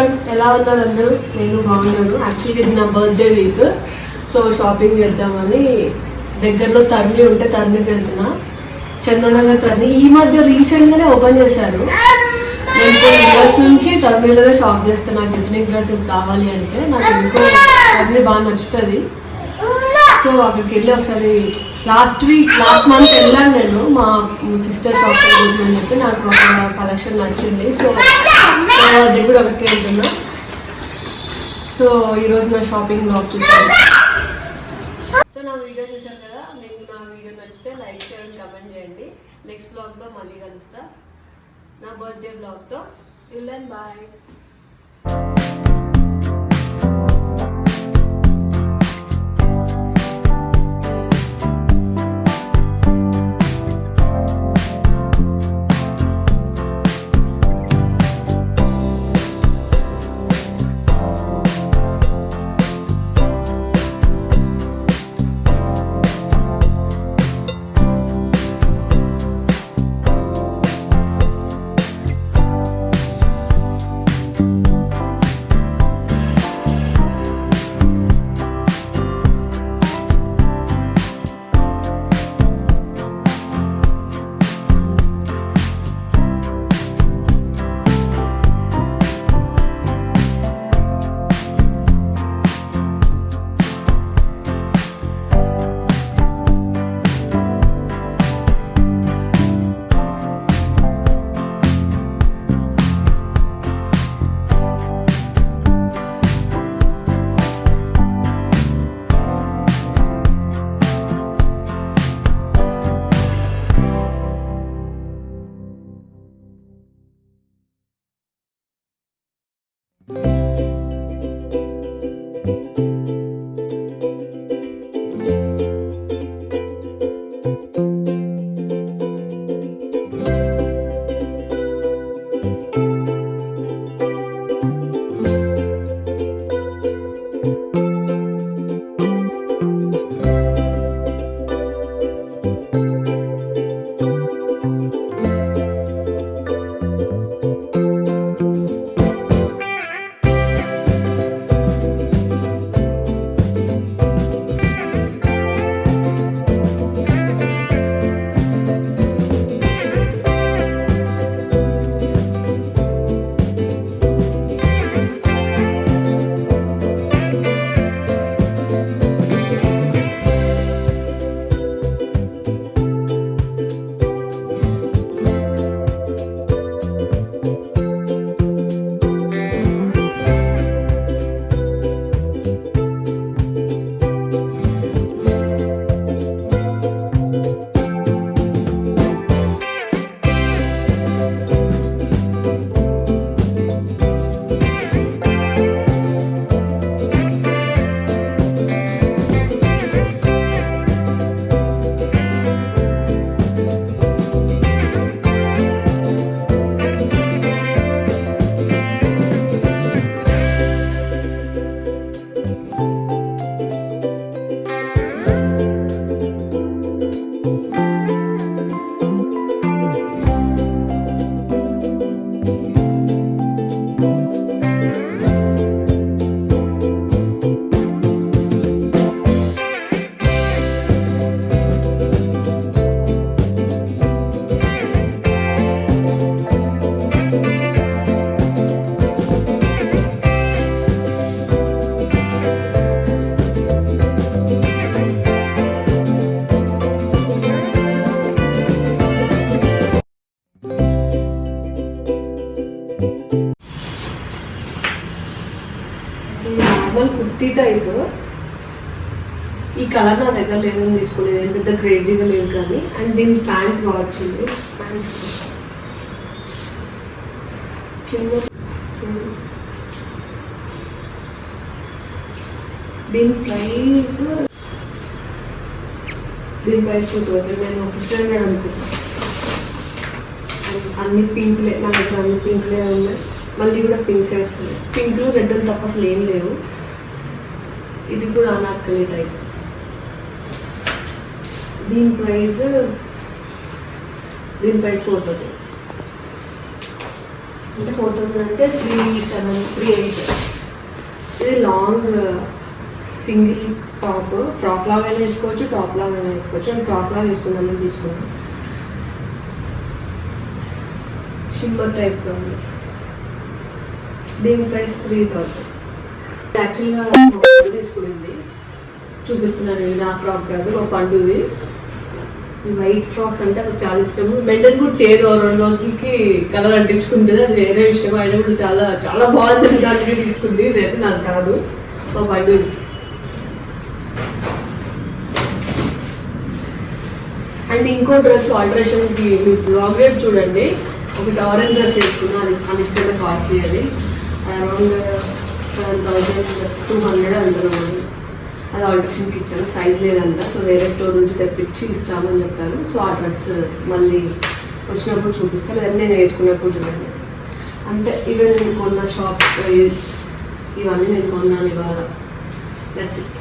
Everyone, ఎలా ఉన్నారు అందరూ? నేను బాగున్నాను. యాక్చువల్గా ఇది నా బర్త్డే వీక్, సో షాపింగ్ చేద్దామని దగ్గరలో తరణి ఉంటే తరణికి వెళ్తున్నా. చందనగర్ తరణి ఈ మధ్య రీసెంట్గానే ఓపెన్ చేశారు. నేను 2 ఇయర్స్ నుంచి తరణిలోనే షాప్ చేస్తాను. నాకు ఎథనిక్ డ్రెస్సెస్ కావాలి అంటే నాకు ఇంకో తరణి బాగా నచ్చుతుంది. సో అక్కడికి వెళ్ళి ఒకసారి లాస్ట్ మంత్ వెళ్ళాను నేను మా సిస్టర్ షాప్ చూసామని చెప్పి. నాకు ఒక కలెక్షన్ నచ్చింది, సో దగ్గర ఒకరికి వెళ్తున్నా. సో ఈరోజు నా షాపింగ్ బ్లాగ్ చూసాను. సో నా వీడియో చూసాను కదా, మీకు నా వీడియో నచ్చితే లైక్ చేయండి, కమెంట్ చేయండి. నెక్స్ట్ బ్లాగ్తో మళ్ళీ కలుస్తా, నా బర్త్డే బ్లాగ్తో. Till bye. Normal kurti type. ఈ కలర్ నా దగ్గర లేదని తీసుకోలేదు, ఏం పెద్ద క్రేజీగా లేదు కానీ. అండ్ దీని ప్యాంట్ బాగా వచ్చింది. ప్యాంట్ చిన్న, దీని ప్రైస్ 2000. నేను 1500 అనుకుంటా. అన్ని పింక్లే, నా దగ్గర అన్ని పింక్లే ఉన్నాయి. మళ్ళీ కూడా పింక్స్ వేస్తుంది. పింక్లో రెడ్లు తప్ప అసలు ఏం లేవు. ఇది కూడా అనార్కలి టైప్. దీని ప్రైస్ 4000. అంటే 4000 అంటే 37, 38. ఇది లాంగ్ సింగిల్ టాప్, ఫ్రాక్ లాగా వేసుకోవచ్చు, టాప్ లాగా వేసుకోవచ్చు. అండ్ ఫ్రాక్ లాగా వేసుకుందామని తీసుకున్నాను. షిమ్మర్ టైప్గా ఉంది. దీని ప్రైస్ 3000. యాక్చువల్గా తీసుకునింది, చూపిస్తున్నాను. నా ఫ్రాక్ కాదు, మా పండుది. ఈ వైట్ ఫ్రాక్స్ అంటే నాకు చాలా ఇష్టము. మెయింటైన్ కూడా చేయదు, 2 రోజులకి కలర్ అంటించుకుంటుంది, అది వేరే విషయం. అయినా కూడా చాలా చాలా బాగుంది, దానికి తీసుకుంది. ఇదైతే నాకు కాదు, మా పండుది. అండ్ ఇంకో డ్రెస్ ఆల్టరేషన్కి మీ బ్లాగ్ రేట్ చూడండి. ఒకటి ఆరెంజ్ డ్రెస్ వేసుకున్నా, అది అన్నిటికన్నా కాస్ట్లీ. అది అరౌండ్ 7200 అందులో. అది ఆల్టరేషన్కి ఇచ్చాను, సైజ్ లేదంట. సో వేరే స్టోర్ నుంచి తెప్పించి ఇస్తామని చెప్పాను. సో ఆ డ్రెస్ మళ్ళీ వచ్చినప్పుడు చూపిస్తాను, లేదంటే నేను వేసుకున్నప్పుడు చూడండి. అంటే ఇవన్నీ నేను కొన్న షాప్, ఇవన్నీ నేను కొన్నాను ఇవాళ. That's it.